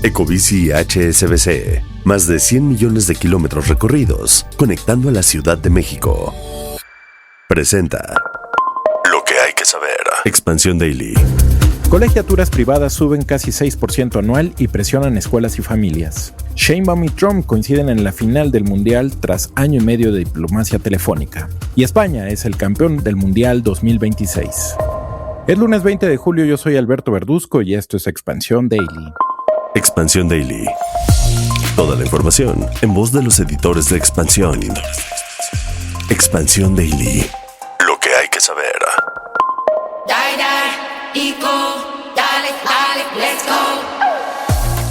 Ecobici HSBC, más de 100 millones de kilómetros recorridos, conectando a la Ciudad de México. Presenta lo que hay que saber. Expansión Daily. Colegiaturas privadas suben casi 6% anual y presionan escuelas y familias. Sheinbaum y Trump coinciden en la final del Mundial tras año y medio de diplomacia telefónica. Y España es el campeón del Mundial 2026. Es lunes 20 de julio, yo soy Alberto Verduzco y esto es Expansión Daily. Expansión Daily. Toda la información en voz de los editores de Expansión. Expansión Daily. Lo que hay que saber.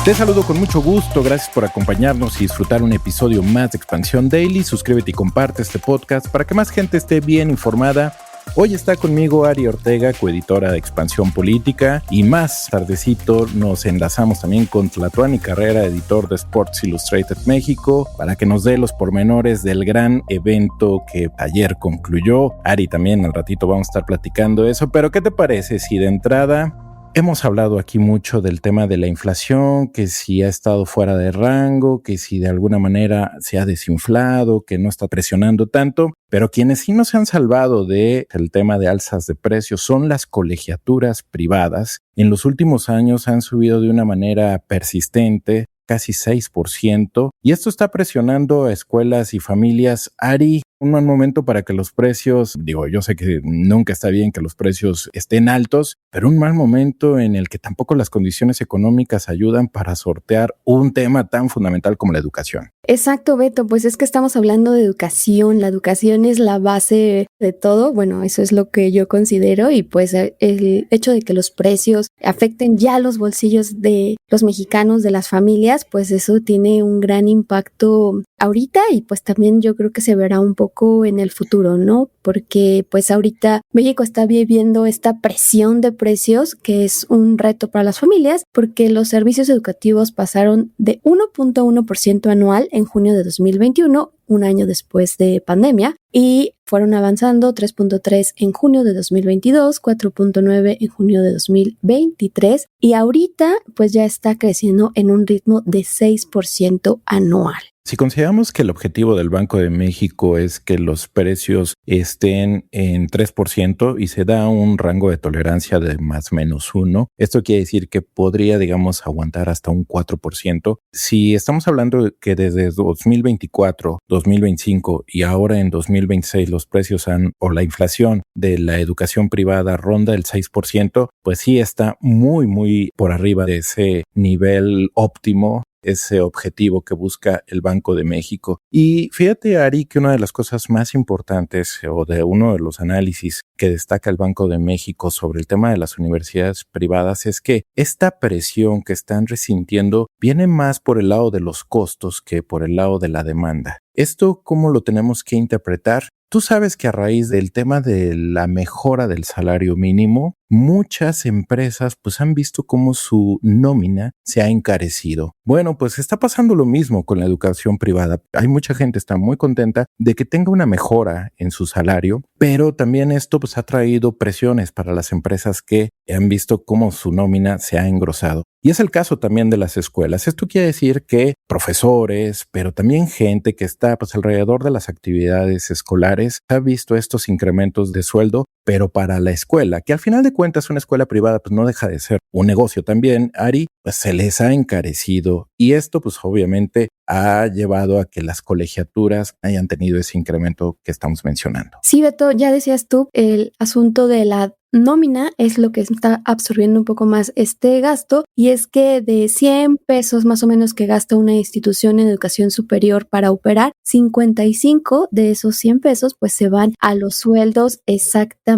Te saludo con mucho gusto, gracias por acompañarnos y disfrutar un episodio más de Expansión Daily. Suscríbete y comparte este podcast para que más gente esté bien informada. Hoy está conmigo Ari Ortega, coeditora de Expansión Política, y más tardecito nos enlazamos también con Tlatuani Carrera, editor de Sports Illustrated México, para que nos dé los pormenores del gran evento que ayer concluyó. Ari, también al ratito vamos a estar platicando eso, pero ¿qué te parece si de entrada... Hemos hablado aquí mucho del tema de la inflación, que si ha estado fuera de rango, que si de alguna manera se ha desinflado, que no está presionando tanto, pero quienes sí nos han salvado del tema de alzas de precios son las colegiaturas privadas. En los últimos años han subido de una manera persistente, casi 6%, y esto está presionando a escuelas y familias. Ari, un mal momento para que los precios, yo sé que nunca está bien que los precios estén altos, pero un mal momento en el que tampoco las condiciones económicas ayudan para sortear un tema tan fundamental como la educación. Exacto, Beto, pues es que estamos hablando de educación. La educación es la base de todo. Bueno, eso es lo que yo considero, y pues el hecho de que los precios afecten ya los bolsillos de los mexicanos, de las familias, pues eso tiene un gran impacto ahorita, y pues también yo creo que se verá un poco en el futuro, ¿no? Porque pues ahorita México está viviendo esta presión de precios que es un reto para las familias, porque los servicios educativos pasaron de 1.1% anual en junio de 2021, un año después de pandemia, y fueron avanzando 3.3 en junio de 2022, 4.9 en junio de 2023, y ahorita pues ya está creciendo en un ritmo de 6% anual. Si consideramos que el objetivo del Banco de México es que los precios estén en 3% y se da un rango de tolerancia de más o menos 1, esto quiere decir que podría, aguantar hasta un 4%. Si estamos hablando de que desde 2024, 2025 y ahora en 2026 los precios o la inflación de la educación privada ronda el 6%, pues sí está muy, muy por arriba de ese nivel óptimo, ese objetivo que busca el Banco de México. Y fíjate, Ari, que una de las cosas más importantes o de uno de los análisis que destaca el Banco de México sobre el tema de las universidades privadas es que esta presión que están resintiendo viene más por el lado de los costos que por el lado de la demanda. ¿Esto cómo lo tenemos que interpretar? Tú sabes que a raíz del tema de la mejora del salario mínimo, muchas empresas pues han visto cómo su nómina se ha encarecido. Bueno, pues está pasando lo mismo con la educación privada. Hay mucha gente que está muy contenta de que tenga una mejora en su salario, pero también esto pues ha traído presiones para las empresas que han visto cómo su nómina se ha engrosado. Y es el caso también de las escuelas. Esto quiere decir que profesores, pero también gente que está pues alrededor de las actividades escolares, ha visto estos incrementos de sueldo, pero para la escuela, que al final de cuentas una escuela privada pues no deja de ser un negocio también, Ari, pues se les ha encarecido, y esto pues obviamente ha llevado a que las colegiaturas hayan tenido ese incremento que estamos mencionando. Sí, Beto, ya decías tú, el asunto de la nómina es lo que está absorbiendo un poco más este gasto, y es que de 100 pesos más o menos que gasta una institución en educación superior para operar, 55 de esos 100 pesos pues se van a los sueldos exactamente.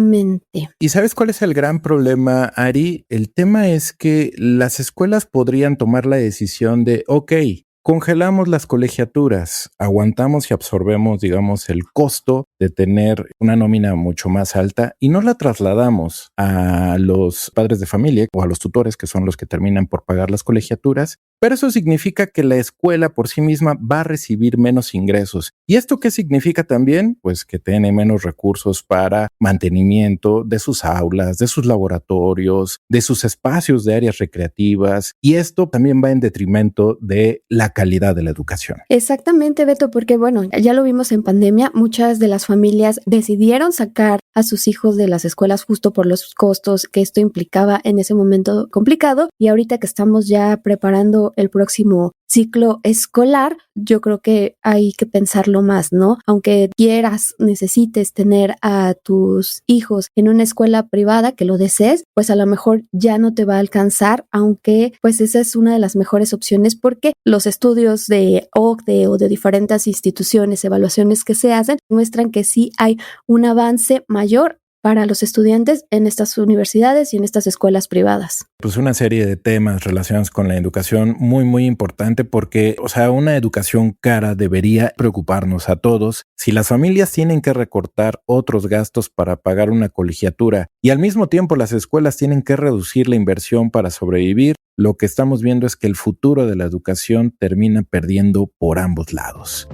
¿Y sabes cuál es el gran problema, Ari? El tema es que las escuelas podrían tomar la decisión de, congelamos las colegiaturas, aguantamos y absorbemos, el costo de tener una nómina mucho más alta y no la trasladamos a los padres de familia o a los tutores, que son los que terminan por pagar las colegiaturas, pero eso significa que la escuela por sí misma va a recibir menos ingresos. ¿Y esto qué significa también? Pues que tiene menos recursos para mantenimiento de sus aulas, de sus laboratorios, de sus espacios de áreas recreativas, y esto también va en detrimento de la calidad de la educación. Exactamente, Beto, porque bueno, ya lo vimos en pandemia, muchas de las familias decidieron sacar a sus hijos de las escuelas justo por los costos que esto implicaba en ese momento complicado, y ahorita que estamos ya preparando el próximo ciclo escolar, yo creo que hay que pensarlo más, ¿no? Aunque quieras, necesites tener a tus hijos en una escuela privada, que lo desees, pues a lo mejor ya no te va a alcanzar, aunque pues esa es una de las mejores opciones, porque los estudios de OCDE o de diferentes instituciones, evaluaciones que se hacen, muestran que sí hay un avance mayor para los estudiantes en estas universidades y en estas escuelas privadas. Pues una serie de temas relacionados con la educación muy importante porque, una educación cara debería preocuparnos a todos. Si las familias tienen que recortar otros gastos para pagar una colegiatura y al mismo tiempo las escuelas tienen que reducir la inversión para sobrevivir, lo que estamos viendo es que el futuro de la educación termina perdiendo por ambos lados.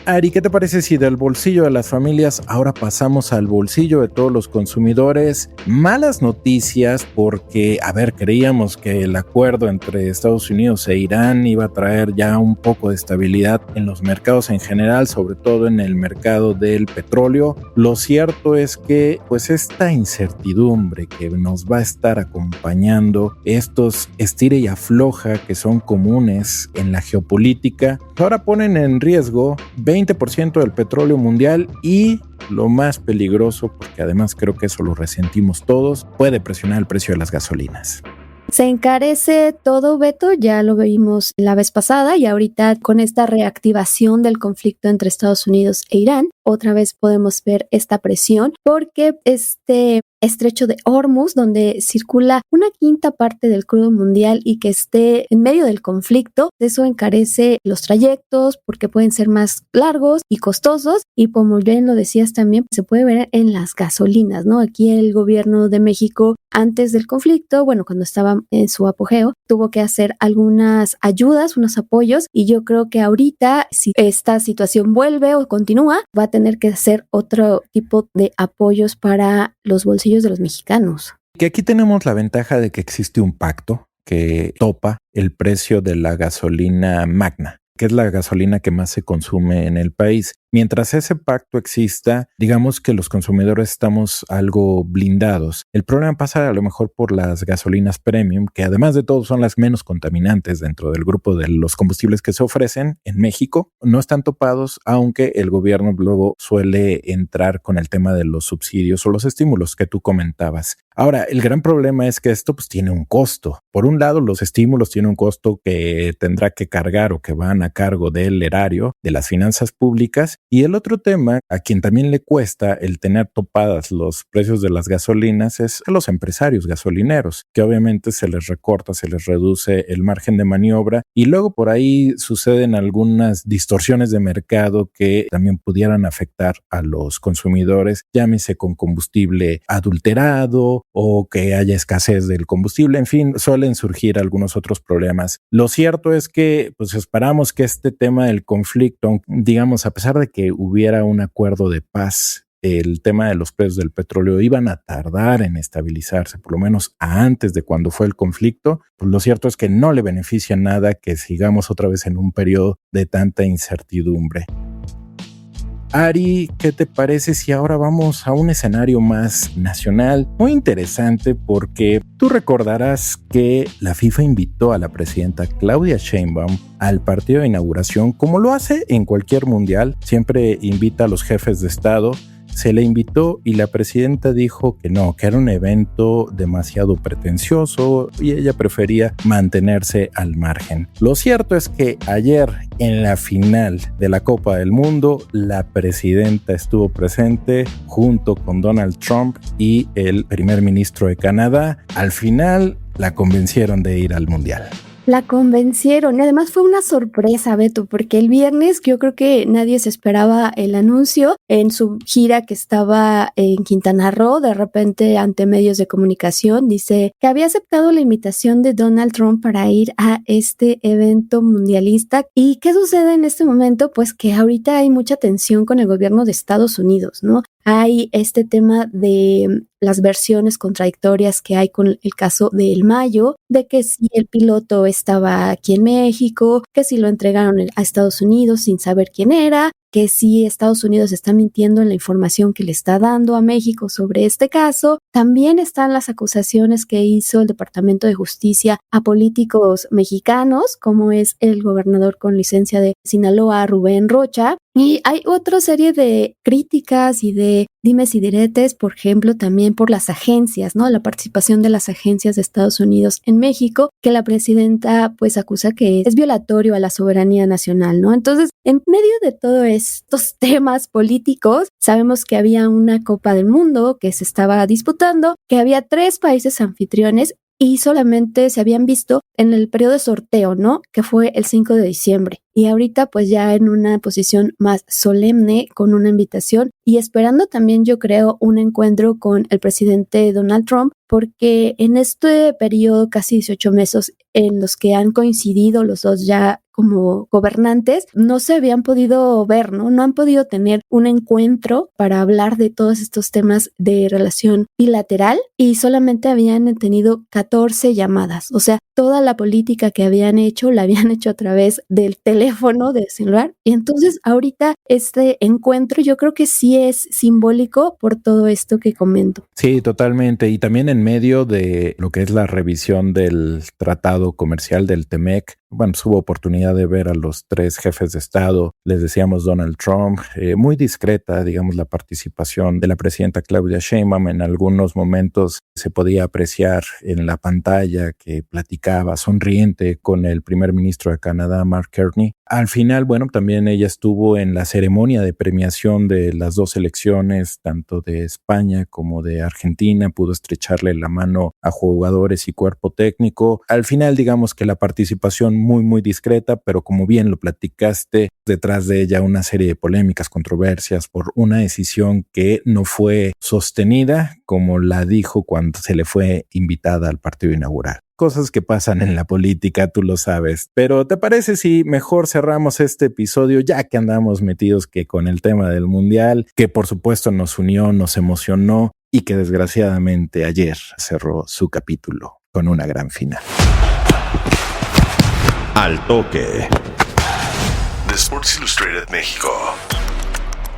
Ari, ¿qué te parece si del bolsillo de las familias ahora pasamos al bolsillo de todos los consumidores? Malas noticias porque, creíamos que el acuerdo entre Estados Unidos e Irán iba a traer ya un poco de estabilidad en los mercados en general, sobre todo en el mercado del petróleo. Lo cierto es que, pues esta incertidumbre que nos va a estar acompañando, estos estira y afloja que son comunes en la geopolítica, ahora ponen en riesgo 20% del petróleo mundial y lo más peligroso, porque además creo que eso lo resentimos todos, puede presionar el precio de las gasolinas. Se encarece todo, Beto, ya lo vimos la vez pasada y ahorita con esta reactivación del conflicto entre Estados Unidos e Irán, otra vez podemos ver esta presión porque este estrecho de Hormuz, donde circula una quinta parte del crudo mundial y que esté en medio del conflicto, eso encarece los trayectos porque pueden ser más largos y costosos, y como bien lo decías también, se puede ver en las gasolinas, ¿no? Aquí el gobierno de México, antes del conflicto, cuando estaba en su apogeo, tuvo que hacer algunas ayudas, unos apoyos, y yo creo que ahorita, si esta situación vuelve o continúa, va a tener que hacer otro tipo de apoyos para los bolsillos de los mexicanos. Que aquí tenemos la ventaja de que existe un pacto que topa el precio de la gasolina magna, que es la gasolina que más se consume en el país. Mientras ese pacto exista, digamos que los consumidores estamos algo blindados. El problema pasa a lo mejor por las gasolinas premium, que además de todo son las menos contaminantes dentro del grupo de los combustibles que se ofrecen en México. No están topados, aunque el gobierno luego suele entrar con el tema de los subsidios o los estímulos que tú comentabas. Ahora, el gran problema es que esto pues tiene un costo. Por un lado, los estímulos tienen un costo que tendrá que cargar o que van a cargo del erario, de las finanzas públicas. Y el otro tema, a quien también le cuesta el tener topadas los precios de las gasolinas, es a los empresarios gasolineros, que obviamente se les recorta, se les reduce el margen de maniobra y luego por ahí suceden algunas distorsiones de mercado que también pudieran afectar a los consumidores, llámese con combustible adulterado o que haya escasez del combustible, en fin, suelen surgir algunos otros problemas. Lo cierto es que pues esperamos que este tema del conflicto, digamos, a pesar de que hubiera un acuerdo de paz, el tema de los precios del petróleo iban a tardar en estabilizarse, por lo menos antes de cuando fue el conflicto, pues lo cierto es que no le beneficia nada que sigamos otra vez en un periodo de tanta incertidumbre. Ari, ¿qué te parece si ahora vamos a un escenario más nacional? Muy interesante porque tú recordarás que la FIFA invitó a la presidenta Claudia Sheinbaum al partido de inauguración, como lo hace en cualquier mundial, siempre invita a los jefes de Estado. Se le invitó y la presidenta dijo que no, que era un evento demasiado pretencioso y ella prefería mantenerse al margen. Lo cierto es que ayer en la final de la Copa del Mundo, la presidenta estuvo presente junto con Donald Trump y el primer ministro de Canadá. Al final la convencieron de ir al mundial. La convencieron y además fue una sorpresa, Beto, porque el viernes yo creo que nadie se esperaba el anuncio en su gira que estaba en Quintana Roo. De repente, ante medios de comunicación, dice que había aceptado la invitación de Donald Trump para ir a este evento mundialista. ¿Y qué sucede en este momento? Pues que ahorita hay mucha tensión con el gobierno de Estados Unidos, ¿no? Hay este tema de las versiones contradictorias que hay con el caso de El Mayo, de que si el piloto estaba aquí en México, que si lo entregaron a Estados Unidos sin saber quién era, que si Estados Unidos está mintiendo en la información que le está dando a México sobre este caso. También están las acusaciones que hizo el Departamento de Justicia a políticos mexicanos, como es el gobernador con licencia de Sinaloa, Rubén Rocha. Y hay otra serie de críticas y de dimes y diretes, por ejemplo, también por las agencias, ¿no? La participación de las agencias de Estados Unidos en México, que la presidenta pues acusa que es violatorio a la soberanía nacional, ¿no? Entonces, en medio de todos estos temas políticos, sabemos que había una Copa del Mundo que se estaba disputando, que había 3 países anfitriones y solamente se habían visto en el periodo de sorteo, ¿no? Que fue el 5 de diciembre. Y ahorita pues ya en una posición más solemne con una invitación y esperando también yo creo un encuentro con el presidente Donald Trump, porque en este periodo casi 18 meses en los que han coincidido los dos ya como gobernantes, no se habían podido ver, ¿no? No han podido tener un encuentro para hablar de todos estos temas de relación bilateral y solamente habían tenido 14 llamadas. O sea, toda la política que habían hecho la habían hecho a través del teléfono, del celular. Y entonces ahorita este encuentro yo creo que sí es simbólico por todo esto que comento. Sí, totalmente. Y también en medio de lo que es la revisión del tratado comercial del TEMEC, bueno, hubo oportunidad de ver a los 3 jefes de Estado, les decíamos Donald Trump, muy discreta, digamos, la participación de la presidenta Claudia Sheinbaum. En algunos momentos se podía apreciar en la pantalla que platicaba sonriente con el primer ministro de Canadá, Mark Carney. Al final, bueno, también ella estuvo en la ceremonia de premiación de las 2 selecciones, tanto de España como de Argentina, pudo estrecharle la mano a jugadores y cuerpo técnico. Al final, digamos que la participación muy discreta, pero como bien lo platicaste, detrás de ella una serie de polémicas, controversias por una decisión que no fue sostenida, como la dijo cuando se le fue invitada al partido inaugural. Cosas que pasan en la política, tú lo sabes. Pero ¿te parece si mejor cerramos este episodio ya que andamos metidos que con el tema del mundial, que por supuesto nos unió, nos emocionó y que desgraciadamente ayer cerró su capítulo con una gran final? Al toque de Sports Illustrated México.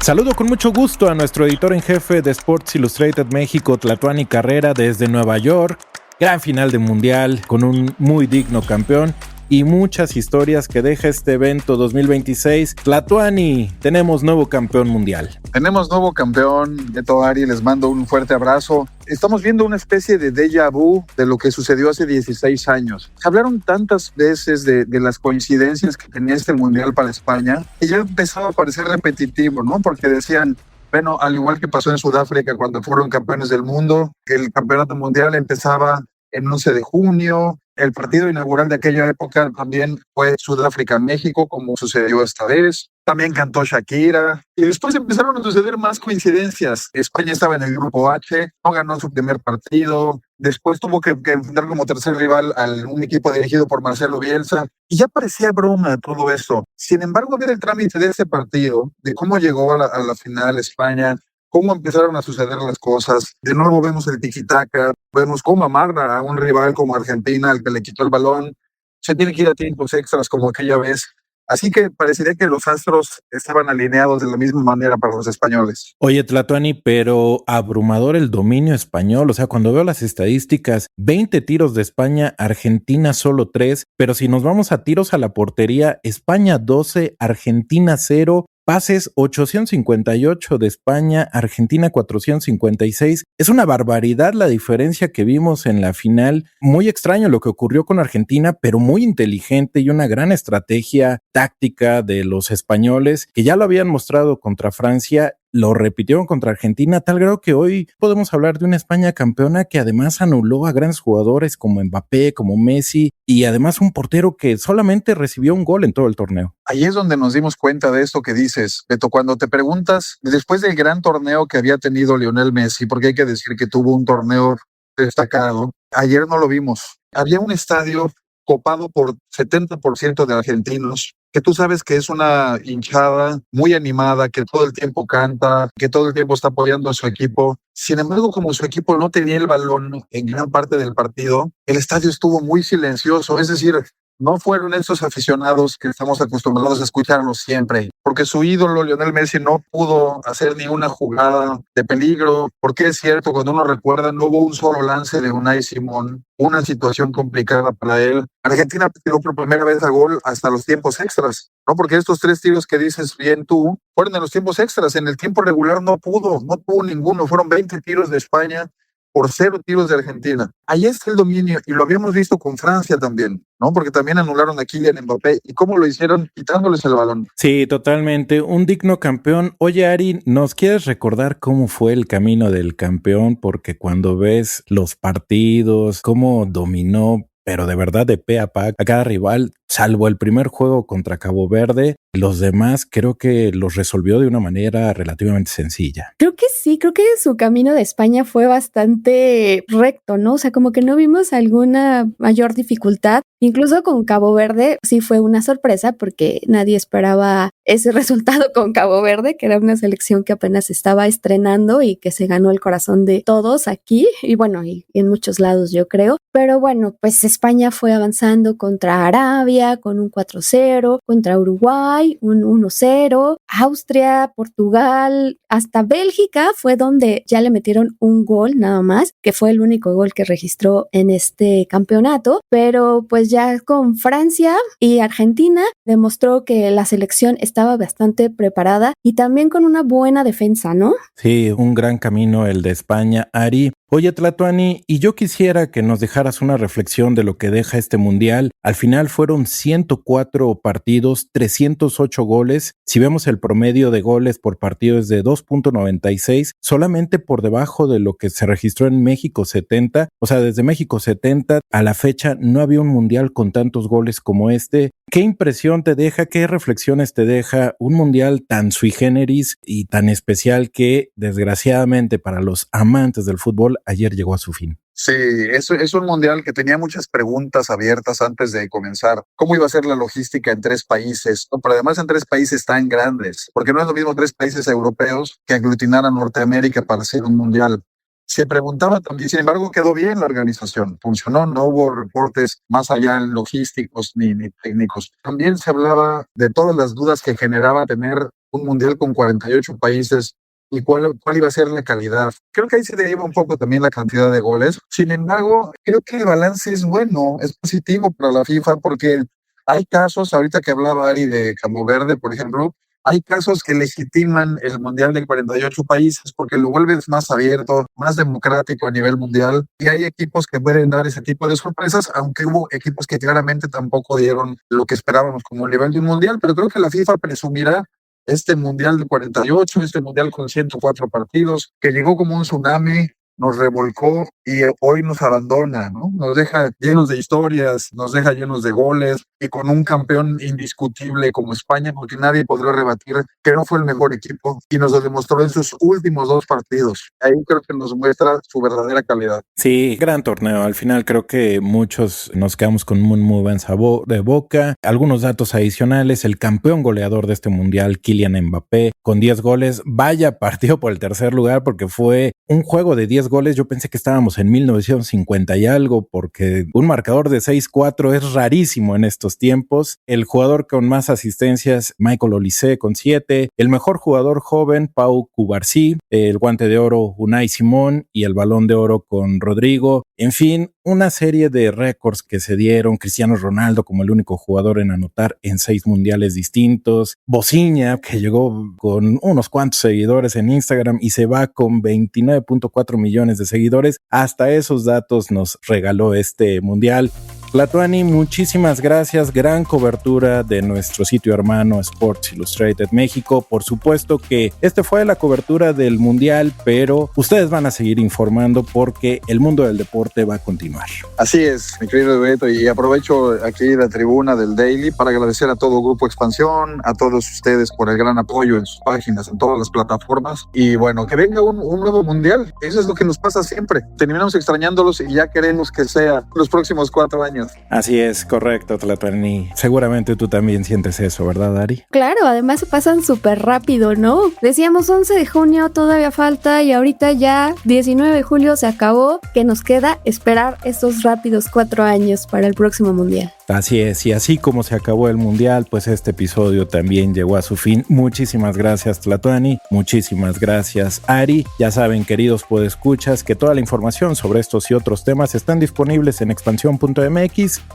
Saludo con mucho gusto a nuestro editor en jefe de Sports Illustrated México, Tlatuani Carrera, desde Nueva York. Gran final de mundial con un muy digno campeón y muchas historias que deja este evento 2026. Tlatuani, tenemos nuevo campeón mundial. Tenemos nuevo campeón, Beto, Ari, les mando un fuerte abrazo. Estamos viendo una especie de déjà vu de lo que sucedió hace 16 años. Hablaron tantas veces de las coincidencias que tenía este mundial para España y ya empezaba a parecer repetitivo, ¿no? Porque decían, bueno, al igual que pasó en Sudáfrica cuando fueron campeones del mundo, el campeonato mundial empezaba el 11 de junio, el partido inaugural de aquella época también fue Sudáfrica-México, como sucedió esta vez. También cantó Shakira. Y después empezaron a suceder más coincidencias. España estaba en el grupo H, no ganó su primer partido. Después tuvo que enfrentar como tercer rival a un equipo dirigido por Marcelo Bielsa. Y ya parecía broma todo eso. Sin embargo, ver el trámite de ese partido, de cómo llegó a la final España, cómo empezaron a suceder las cosas. De nuevo vemos el tiki-taka, vemos cómo amarra a un rival como Argentina, al que le quitó el balón. Se tiene que ir a tiempos extras como aquella vez. Así que parecería que los astros estaban alineados de la misma manera para los españoles. Oye, Tlatuani, pero abrumador el dominio español. O sea, cuando veo las estadísticas, 20 tiros de España, Argentina solo 3. Pero si nos vamos a tiros a la portería, España 12, Argentina 0. Pases 858 de España, Argentina 456. Es una barbaridad la diferencia que vimos en la final. Muy extraño lo que ocurrió con Argentina, pero muy inteligente y una gran estrategia táctica de los españoles que ya lo habían mostrado contra Francia lo repitieron contra Argentina, tal grado que hoy podemos hablar de una España campeona que además anuló a grandes jugadores como Mbappé, como Messi, y además un portero que solamente recibió un gol en todo el torneo. Ahí es donde nos dimos cuenta de esto que dices, Beto, cuando te preguntas, después del gran torneo que había tenido Lionel Messi, porque hay que decir que tuvo un torneo destacado, ayer no lo vimos. Había un estadio copado por 70% de argentinos, que tú sabes que es una hinchada muy animada, que todo el tiempo canta, que todo el tiempo está apoyando a su equipo. Sin embargo, como su equipo no tenía el balón en gran parte del partido, el estadio estuvo muy silencioso, es decir, no fueron esos aficionados que estamos acostumbrados a escucharlos siempre, porque su ídolo Lionel Messi no pudo hacer ni una jugada de peligro, porque es cierto, cuando uno recuerda, no hubo un solo lance de Unai Simón, una situación complicada para él. Argentina tiró por primera vez a gol hasta los tiempos extras, ¿no? Porque estos 3 tiros que dices bien tú, fueron en los tiempos extras, en el tiempo regular no tuvo ninguno, fueron 20 tiros de España por 0 tiros de Argentina. Ahí está el dominio, y lo habíamos visto con Francia también, ¿no? Porque también anularon a Kylian Mbappé. ¿Y cómo lo hicieron? Quitándoles el balón. Sí, totalmente. Un digno campeón. Oye, Ari, ¿nos quieres recordar cómo fue el camino del campeón? Porque cuando ves los partidos, cómo dominó, pero de verdad de pe a pa a cada rival, salvo el primer juego contra Cabo Verde, los demás creo que los resolvió de una manera relativamente sencilla. Creo que sí, creo que su camino de España fue bastante recto, ¿no? O sea, como que no vimos alguna mayor dificultad. Incluso con Cabo Verde sí fue una sorpresa porque nadie esperaba ese resultado con Cabo Verde, que era una selección que apenas estaba estrenando y que se ganó el corazón de todos aquí y bueno, y en muchos lados yo creo. Pero bueno, pues España fue avanzando contra Arabia con un 4-0, contra Uruguay un 1-0, Austria, Portugal, hasta Bélgica fue donde ya le metieron un gol nada más, que fue el único gol que registró en este campeonato, pero pues ya con Francia y Argentina demostró que la selección estaba bastante preparada y también con una buena defensa, ¿no? Sí, un gran camino el de España, Ari. Oye, Tlatuani, y yo quisiera que nos dejaras una reflexión de lo que deja este mundial. Al final fueron 104 partidos, 308 goles. Si vemos el promedio de goles por partido es de 2.96, solamente por debajo de lo que se registró en México 70. O sea, desde México 70 a la fecha no había un mundial con tantos goles como este. ¿Qué impresión te deja, qué reflexiones te deja un mundial tan sui generis y tan especial que, desgraciadamente para los amantes del fútbol, ayer llegó a su fin? Sí, es un mundial que tenía muchas preguntas abiertas antes de comenzar. ¿Cómo iba a ser la logística en 3 países? No, pero además en 3 países tan grandes, porque no es lo mismo 3 países europeos que aglutinar a Norteamérica para hacer un mundial. Se preguntaba también, sin embargo, quedó bien la organización, funcionó, no hubo reportes más allá logísticos ni técnicos. También se hablaba de todas las dudas que generaba tener un mundial con 48 países y cuál iba a ser la calidad. Creo que ahí se deriva un poco también la cantidad de goles. Sin embargo, creo que el balance es bueno, es positivo para la FIFA porque hay casos, ahorita que hablaba Ari de Cabo Verde, por ejemplo, hay casos que legitiman el Mundial de 48 países porque lo vuelves más abierto, más democrático a nivel mundial y hay equipos que pueden dar ese tipo de sorpresas, aunque hubo equipos que claramente tampoco dieron lo que esperábamos como el nivel de un mundial, pero creo que la FIFA presumirá este mundial de 48, este mundial con 104 partidos, que llegó como un tsunami, nos revolcó y hoy nos abandona, ¿no? Nos deja llenos de historias, nos deja llenos de goles y con un campeón indiscutible como España, porque nadie podrá rebatir que no fue el mejor equipo y nos lo demostró en sus últimos 2 partidos. Ahí creo que nos muestra su verdadera calidad. Sí, gran torneo. Al final creo que muchos nos quedamos con un muy buen sabor de boca. Algunos datos adicionales, el campeón goleador de este mundial, Kylian Mbappé, con 10 goles. Vaya partido por el tercer lugar porque fue un juego de 10 goles. Yo pensé que estábamos en 1950 y algo porque un marcador de 6-4 es rarísimo en estos tiempos. El jugador con más asistencias, Michael Olise con 7. El mejor jugador joven, Pau Cubarsí. El guante de oro, Unai Simón. Y el balón de oro con Rodrigo. En fin, una serie de récords que se dieron. Cristiano Ronaldo como el único jugador en anotar en 6 mundiales distintos. Boziña, que llegó con unos cuantos seguidores en Instagram y se va con 29.4 millones de seguidores. Hasta esos datos nos regaló este mundial. Tlatuani, muchísimas gracias, gran cobertura de nuestro sitio hermano Sports Illustrated México. Por supuesto que fue la cobertura del Mundial, pero ustedes van a seguir informando porque el mundo del deporte va a continuar. Así es, mi querido Beto, y aprovecho aquí la tribuna del Daily para agradecer a todo Grupo Expansión, a todos ustedes por el gran apoyo en sus páginas, en todas las plataformas, y bueno, que venga un nuevo Mundial. Eso es lo que nos pasa siempre, terminamos extrañándolos y ya queremos que sea los próximos 4 años. Así es, correcto, Tlatuani. Seguramente tú también sientes eso, ¿verdad, Ari? Claro, además se pasan súper rápido, ¿no? Decíamos 11 de junio, todavía falta, y ahorita ya 19 de julio se acabó, que nos queda esperar estos rápidos 4 años para el próximo Mundial. Así es, y así como se acabó el Mundial, pues este episodio también llegó a su fin. Muchísimas gracias, Tlatuani, muchísimas gracias, Ari. Ya saben, queridos podescuchas, que toda la información sobre estos y otros temas están disponibles en expansión.mx.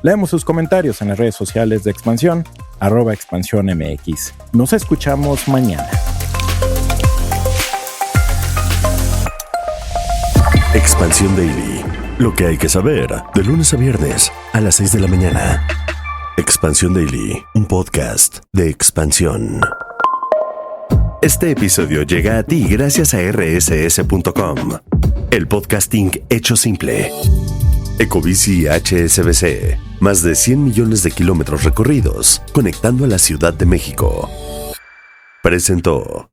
Leemos sus comentarios en las redes sociales de Expansión, @expansiónmx. Nos escuchamos mañana. Expansión Daily. Lo que hay que saber de lunes a viernes a las 6 de la mañana. Expansión Daily, un podcast de Expansión. Este episodio llega a ti gracias a rss.com, el podcasting hecho simple. Ecobici HSBC, más de 100 millones de kilómetros recorridos conectando a la Ciudad de México. Presentó.